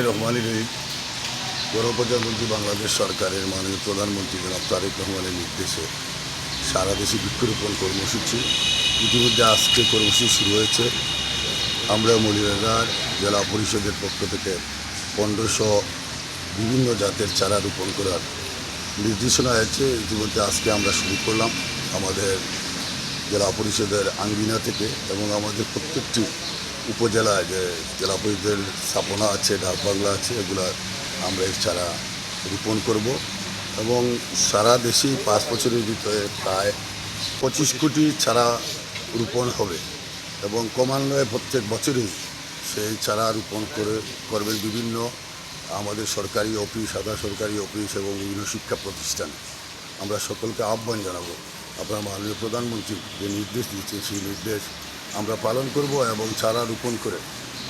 রহমানের গণপ্রজাতন্ত্রী বাংলাদেশ সরকারের মাননীয় প্রধানমন্ত্রী জনাব তারেক রহমানের নির্দেশে সারা দেশে বৃক্ষরোপণ কর্মসূচি ইতিমধ্যে আজকে কর্মসূচি শুরু হয়েছে। আমরা মৌলভীবাজার জেলা পরিষদের পক্ষ থেকে 1500 বিভিন্ন জাতের চারা রোপণ করার নির্দেশনা আছে। ইতিমধ্যে আজকে আমরা শুরু করলাম আমাদের জেলা পরিষদের আঙ্গিনা থেকে, এবং আমাদের প্রত্যেকটি উপজেলায় যে জেলা পরিষদের স্থাপনা আছে, ডাকবাংলা আছে, এগুলা আমরা এই চারা রোপণ করব। এবং সারা দেশেই 5 বছরের ভিতরে প্রায় 25 কোটি চারা রোপণ হবে, এবং ক্রমান্বয়ে প্রত্যেক বছরই সেই চারা রোপণ করবেন বিভিন্ন আমাদের সরকারি অফিস, আধা সরকারি অফিস এবং বিভিন্ন শিক্ষা প্রতিষ্ঠান। আমরা সকলকে আহ্বান জানাবো, আপনার মাননীয় প্রধানমন্ত্রী যে নির্দেশ দিয়েছে সেই নির্দেশ আমরা পালন করব এবং চারা রোপণ করে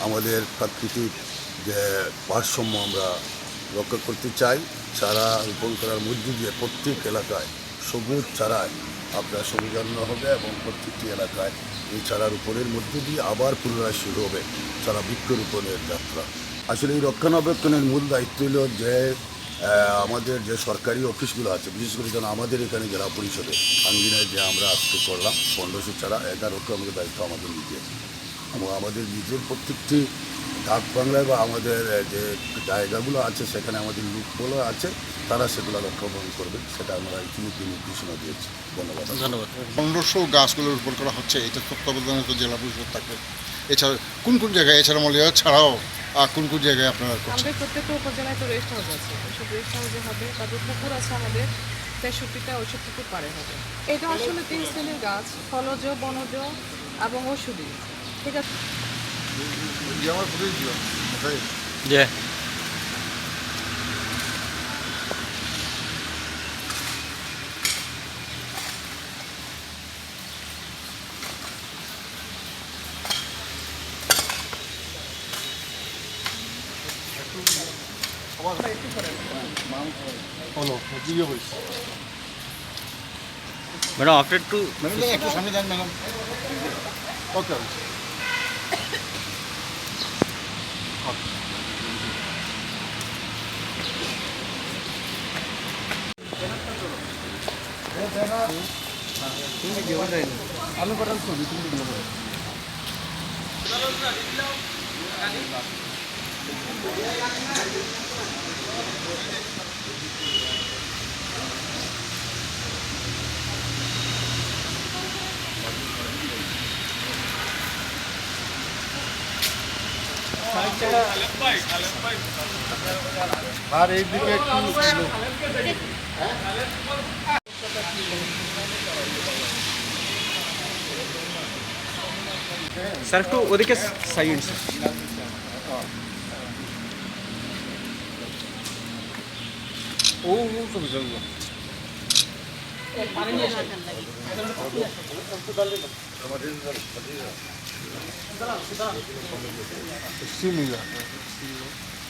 আমাদের প্রাকৃতিক যে ভারসাম্য আমরা রক্ষা করতে চাই। চারা রোপণ করার মধ্য দিয়ে প্রত্যেক এলাকায় সবুজ চারায় আপনার সবুজান্ন হবে, এবং প্রত্যেকটি এলাকায় এই চারা রোপণের মধ্য দিয়ে আবার পুনরায় শুরু হবে চারা বৃক্ষরোপণের যাত্রা। আসলে এই রক্ষণাবেক্ষণের মূল দায়িত্ব হল যে আমাদের যে সরকারি অফিসগুলো আছে, বিশেষ করে যেন আমাদের এখানে জেলা পরিষদে আঙ্গিনায় যে আমরা আজকে করলাম 1500 চারা, 11টা আমাদের দায়িত্ব আমাদের নিজের, এবং আমাদের নিজের প্রত্যেকটি ডাক বাংলায় বা আমাদের যে জায়গাগুলো আছে সেখানে আমাদের লোকগুলো আছে, তারা সেগুলো রক্ষণাবেক্ষণ করবে, সেটা আমরা ইতিমধ্যে নির্দেশনা দিয়েছি। ধন্যবাদ। 1500 গাছগুলো রোপণ করা হচ্ছে, এটা তত্ত্বাবধানে তো জেলা পরিষদ থাকবে। এছাড়া কোন কোন জায়গায়, এছাড়া মৌলভীবাজার ছাড়াও কোন কোন জায়গায় আপনারা করছেন? আমাদের প্রত্যেকটা উপজেলায় তো রেস্ট হাউস আছে, ওইসব রেস্ট হাউসে হবে। তারপর পুকুর আছে আমাদের 63টা, ওইসব পুকুর পারে হবে। এটা আসলে 3 শ্রেণীর গাছ, ফলজ, বনজ এবং ঔষধি। ঠিক আছে। ম্যাডাম আফটার একটু সামনে যান ম্যাডাম। ওকে। আলু কাটার ছবি তুমি আর এইদিকে একটু স্যার একটু ওদিকে সাইড ও ছবি চলবো।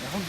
এখন